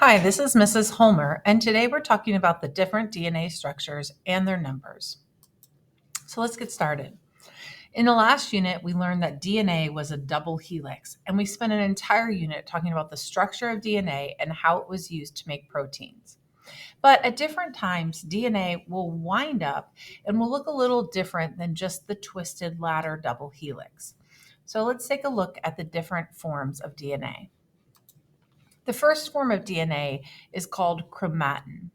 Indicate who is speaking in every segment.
Speaker 1: Hi, this is Mrs. Holmer, and today we're talking about the different DNA structures and their numbers. So let's get started. In the last unit, we learned that DNA was a double helix, and we spent an entire unit talking about the structure of DNA and how it was used to make proteins. But at different times, DNA will wind up and will look a little different than just the twisted ladder double helix. So let's take a look at the different forms of DNA. The first form of DNA is called chromatin.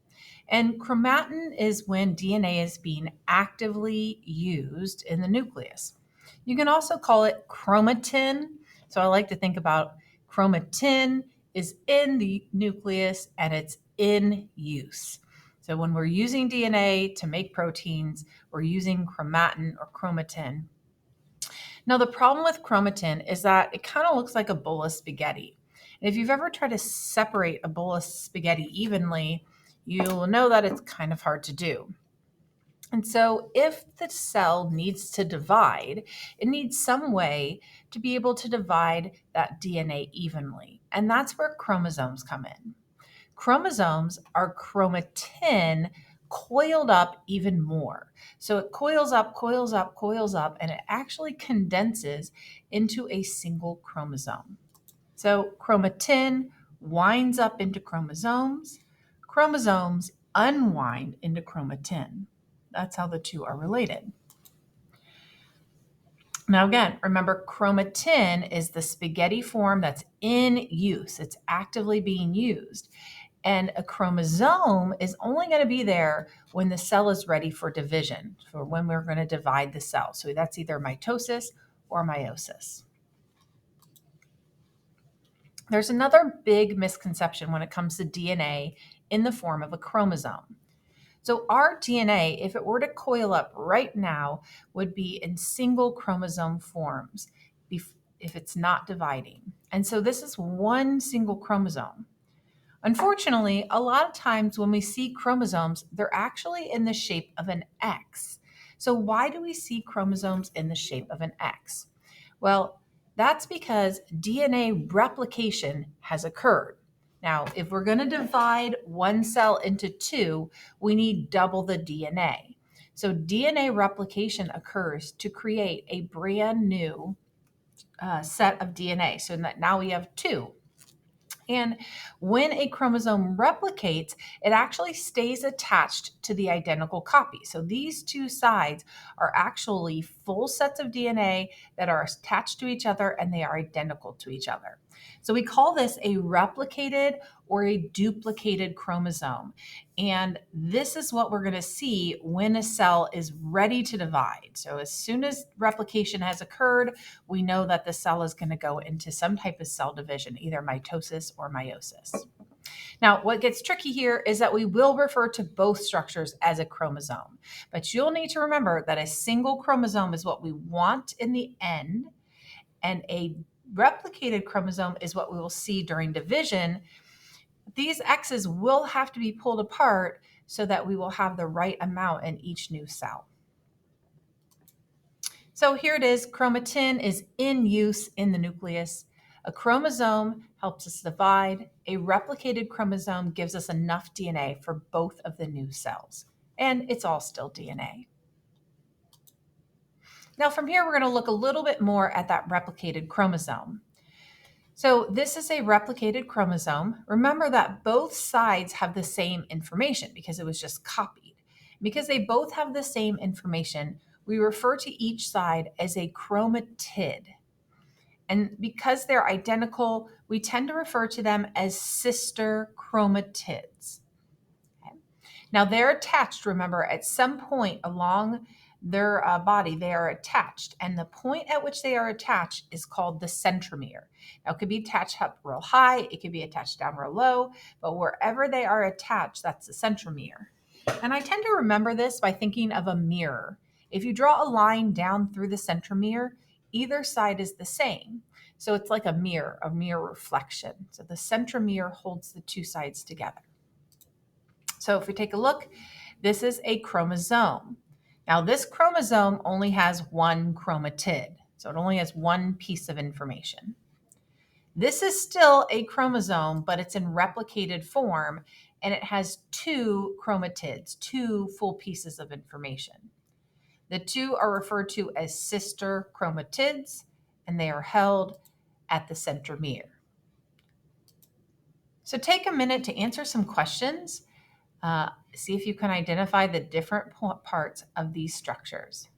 Speaker 1: And chromatin is when DNA is being actively used in the nucleus. You can also call it chromatin. So I like to think about chromatin is in the nucleus and it's in use. So when we're using DNA to make proteins, we're using chromatin or chromatin. Now, the problem with chromatin is that it kind of looks like a bowl of spaghetti. And if you've ever tried to separate a bowl of spaghetti evenly, you'll know that it's kind of hard to do. And so, if the cell needs to divide, it needs some way to be able to divide that DNA evenly. And that's where chromosomes come in. Chromosomes are chromatin coiled up even more. So it coils up, coils up, coils up, and it actually condenses into a single chromosome. So chromatin winds up into chromosomes, chromosomes unwind into chromatin. That's how the two are related. Now, again, remember chromatin is the spaghetti form that's in use, it's actively being used. And a chromosome is only going to be there when the cell is ready for division, for when we're going to divide the cell. So that's either mitosis or meiosis. There's another big misconception when it comes to DNA in the form of a chromosome. So our DNA, if it were to coil up right now, would be in single chromosome forms if it's not dividing. And so this is one single chromosome. Unfortunately, a lot of times when we see chromosomes, they're actually in the shape of an X. So, why do we see chromosomes in the shape of an X? Well, that's because DNA replication has occurred. Now, if we're going to divide one cell into two, we need double the DNA. So, DNA replication occurs to create a brand new set of DNA. So, now we have two. And when a chromosome replicates, it actually stays attached to the identical copy. So these two sides are actually full sets of DNA that are attached to each other and they are identical to each other. So we call this a replicated or a duplicated chromosome. And this is what we're going to see when a cell is ready to divide. So as soon as replication has occurred, we know that the cell is going to go into some type of cell division, either mitosis or meiosis. Now, what gets tricky here is that we will refer to both structures as a chromosome, but you'll need to remember that a single chromosome is what we want in the end, and a replicated chromosome is what we will see during division. These X's will have to be pulled apart so that we will have the right amount in each new cell. So here it is, chromatin is in use in the nucleus. A chromosome helps us divide. A replicated chromosome gives us enough DNA for both of the new cells. And it's all still DNA. Now from here, we're going to look a little bit more at that replicated chromosome. So this is a replicated chromosome. Remember that both sides have the same information because it was just copied. Because they both have the same information, we refer to each side as a chromatid. And because they're identical, we tend to refer to them as sister chromatids. Okay. Now they're attached, remember, at some point along their body, they are attached. And the point at which they are attached is called the centromere. Now it could be attached up real high, it could be attached down real low, but wherever they are attached, that's the centromere. And I tend to remember this by thinking of a mirror. If you draw a line down through the centromere, either side is the same. So it's like a mirror reflection. So the centromere holds the two sides together. So if we take a look, this is a chromosome. Now this chromosome only has one chromatid. So it only has one piece of information. This is still a chromosome, but it's in replicated form, and it has two chromatids, two full pieces of information. The two are referred to as sister chromatids, and they are held at the centromere. So take a minute to answer some questions. See if you can identify the different parts of these structures.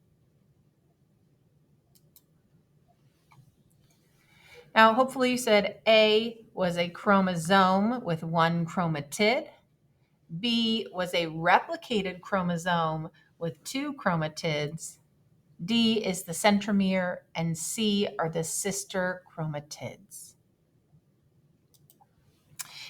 Speaker 1: Now, hopefully you said A was a chromosome with one chromatid. B was a replicated chromosome with two chromatids. D is the centromere, and C are the sister chromatids.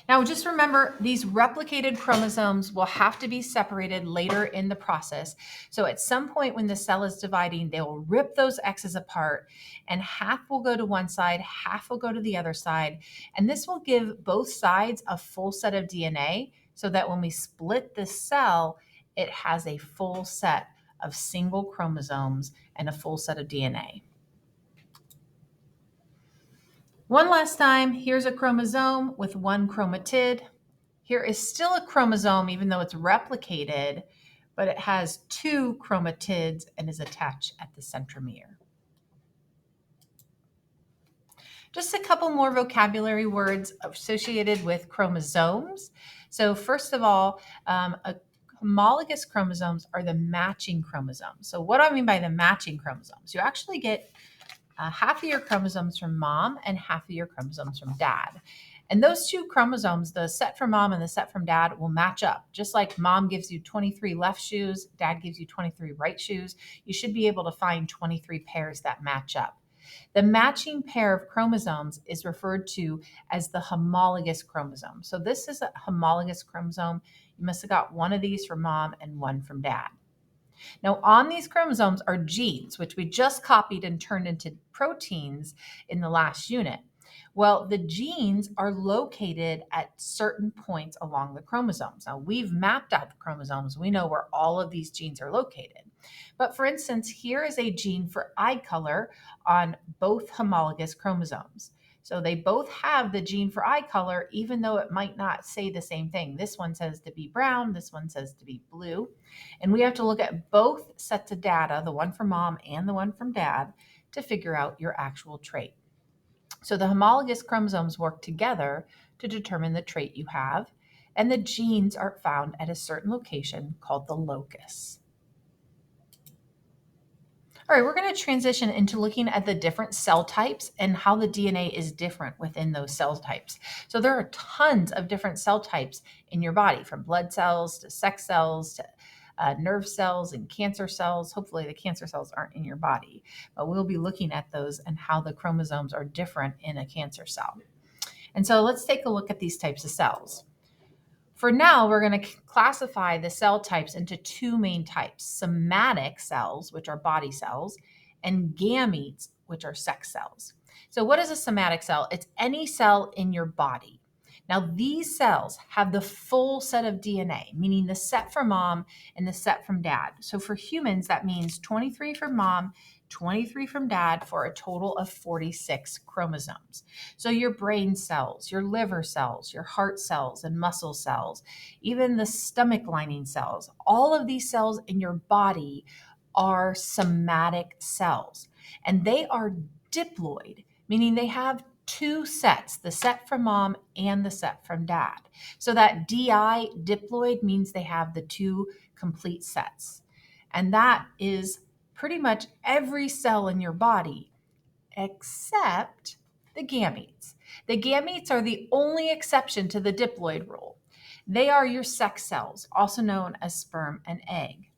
Speaker 1: Now, just remember, these replicated chromosomes will have to be separated later in the process. So at some point when the cell is dividing, they will rip those X's apart, and half will go to one side, half will go to the other side. And this will give both sides a full set of DNA so that when we split the cell, it has a full set of single chromosomes and a full set of DNA. One last time, here's a chromosome with one chromatid. Here is still a chromosome, even though it's replicated, but it has two chromatids and is attached at the centromere. Just a couple more vocabulary words associated with chromosomes. So first of all, homologous chromosomes are the matching chromosomes. So what do I mean by the matching chromosomes? You actually get half of your chromosomes from mom and half of your chromosomes from dad. And those two chromosomes, the set from mom and the set from dad, will match up. Just like mom gives you 23 left shoes, dad gives you 23 right shoes, you should be able to find 23 pairs that match up. The matching pair of chromosomes is referred to as the homologous chromosome. So this is a homologous chromosome. You must have got one of these from mom and one from dad. Now, on these chromosomes are genes, which we just copied and turned into proteins in the last unit. Well, the genes are located at certain points along the chromosomes. Now, we've mapped out the chromosomes. We know where all of these genes are located. But for instance, here is a gene for eye color on both homologous chromosomes. So they both have the gene for eye color, even though it might not say the same thing. This one says to be brown, this one says to be blue. And we have to look at both sets of data, the one from mom and the one from dad, to figure out your actual trait. So the homologous chromosomes work together to determine the trait you have, and the genes are found at a certain location called the locus. All right, we're going to transition into looking at the different cell types and how the DNA is different within those cell types. So there are tons of different cell types in your body, from blood cells to sex cells to nerve cells and cancer cells. Hopefully the cancer cells aren't in your body, but we'll be looking at those and how the chromosomes are different in a cancer cell. And so let's take a look at these types of cells. For now, we're going to classify the cell types into two main types: somatic cells, which are body cells, and gametes, which are sex cells. So what is a somatic cell? It's any cell in your body. Now, these cells have the full set of DNA, meaning the set from mom and the set from dad. So for humans, that means 23 from mom, 23 from dad, for a total of 46 chromosomes. So your brain cells, your liver cells, your heart cells and muscle cells, even the stomach lining cells, all of these cells in your body are somatic cells. And they are diploid, meaning they have two sets, the set from mom and the set from dad. So that DI, diploid, means they have the two complete sets. And that is pretty much every cell in your body except the gametes. The gametes are the only exception to the diploid rule. They are your sex cells, also known as sperm and egg.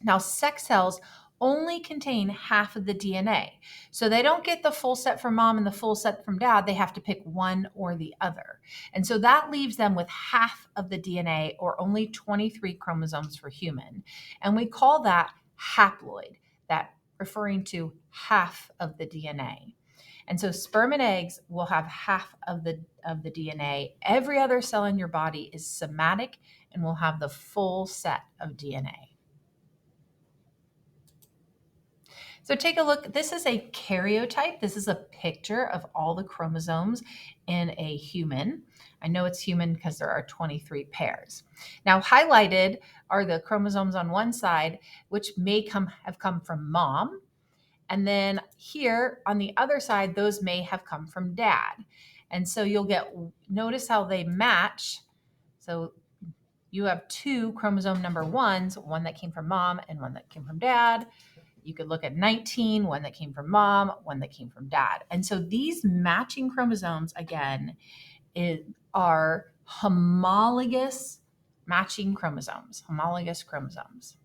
Speaker 1: Now, sex cells only contain half of the DNA. So they don't get the full set from mom and the full set from dad. They have to pick one or the other. And so that leaves them with half of the DNA, or only 23 chromosomes for human. And we call that haploid, that referring to half of the DNA. And so sperm and eggs will have half of the DNA. Every other cell in your body is somatic and will have the full set of DNA. So take a look. This is a karyotype. This is a picture of all the chromosomes in a human. I know it's human because there are 23 pairs. Now highlighted are the chromosomes on one side, which may have come from mom. And then here on the other side, those may have come from dad. And so notice how they match. So you have two chromosome number ones, one that came from mom and one that came from dad. You could look at 19, one that came from mom, one that came from dad. And so these matching chromosomes, again, are homologous matching chromosomes, homologous chromosomes.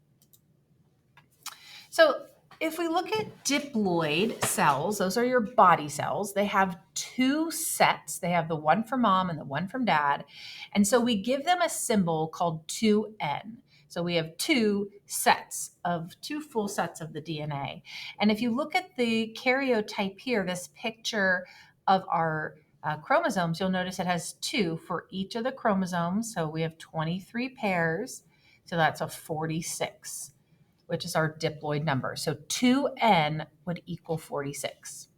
Speaker 1: So if we look at diploid cells, those are your body cells. They have two sets. They have the one from mom and the one from dad. And so we give them a symbol called 2N. So we have two full sets of the DNA. And if you look at the karyotype here, this picture of our chromosomes, you'll notice it has two for each of the chromosomes. So we have 23 pairs. So that's a 46, which is our diploid number. So 2N would equal 46.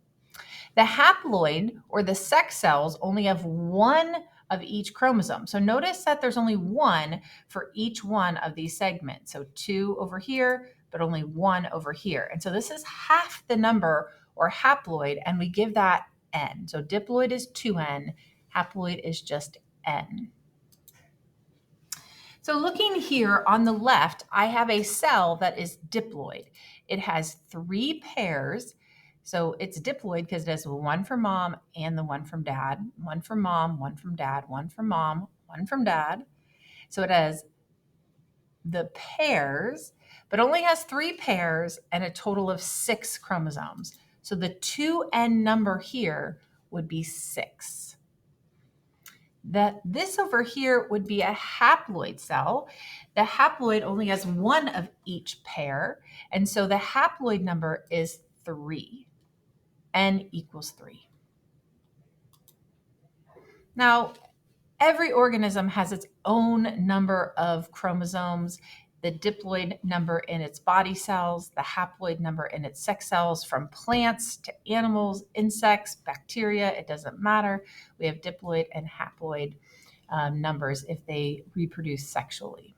Speaker 1: The haploid or the sex cells only have one of each chromosome. So notice that there's only one for each one of these segments. So 2 over here, but only 1 over here. And so this is half the number or haploid, and we give that N. So diploid is 2N, haploid is just N. So looking here on the left, I have a cell that is diploid. It has 3 pairs. So it's diploid because it has one from mom and the one from dad, one from mom, one from dad, one from mom, one from dad. So it has the pairs, but only has 3 pairs and a total of 6 chromosomes. So the 2N number here would be 6. This over here would be a haploid cell. The haploid only has one of each pair, and so the haploid number is 3. N equals 3. Now, every organism has its own number of chromosomes. The diploid number in its body cells, the haploid number in its sex cells, from plants to animals, insects, bacteria, it doesn't matter. We have diploid and haploid numbers if they reproduce sexually.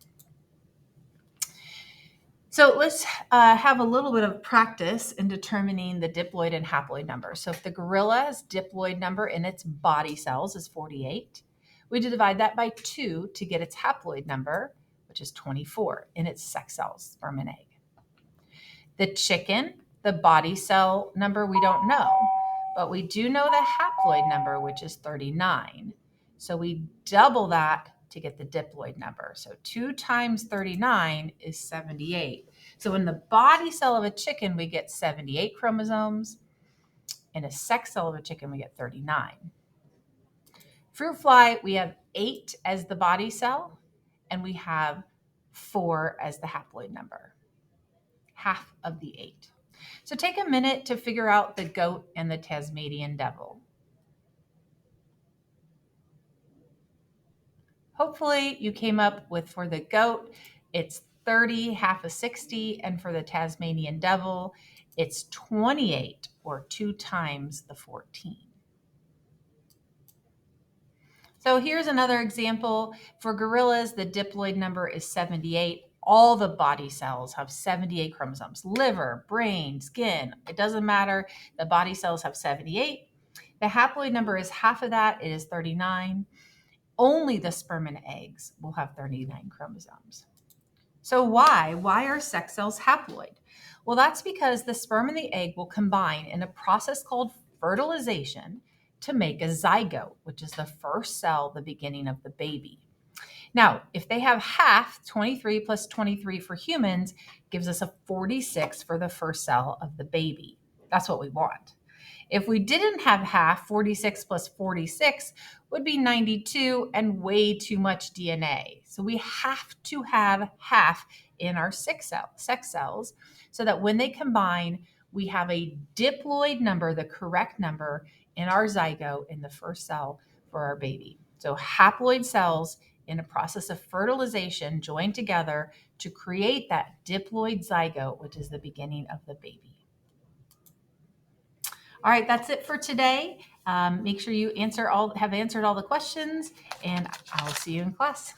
Speaker 1: So let's have a little bit of practice in determining the diploid and haploid numbers. So if the gorilla's diploid number in its body cells is 48, we divide that by 2 to get its haploid number, which is 24 in its sex cells, sperm and egg. The chicken, the body cell number we don't know, but we do know the haploid number, which is 39. So we double that to get the diploid number. So 2 times 39 is 78. So in the body cell of a chicken, we get 78 chromosomes. In a sex cell of a chicken, we get 39. Fruit fly, we have 8 as the body cell, and we have 4 as the haploid number, half of the 8. So take a minute to figure out the goat and the Tasmanian devil. Hopefully you came up with, for the goat, it's 30, half of 60, and for the Tasmanian devil, it's 28, or 2 times the 14. So here's another example. For gorillas, the diploid number is 78. All the body cells have 78 chromosomes. Liver, brain, skin, it doesn't matter. The body cells have 78. The haploid number is half of that. It is 39. Only the sperm and eggs will have 39 chromosomes. So why? Why are sex cells haploid? Well, that's because the sperm and the egg will combine in a process called fertilization to make a zygote, which is the first cell, the beginning of the baby. Now, if they have half, 23 plus 23 for humans gives us a 46 for the first cell of the baby. That's what we want. If we didn't have half, 46 plus 46 would be 92 and way too much DNA. So we have to have half in our sex cells so that when they combine, we have a diploid number, the correct number in our zygote in the first cell for our baby. So haploid cells in a process of fertilization join together to create that diploid zygote, which is the beginning of the baby. All right, that's it for today. Make sure you have answered all the questions, and I'll see you in class.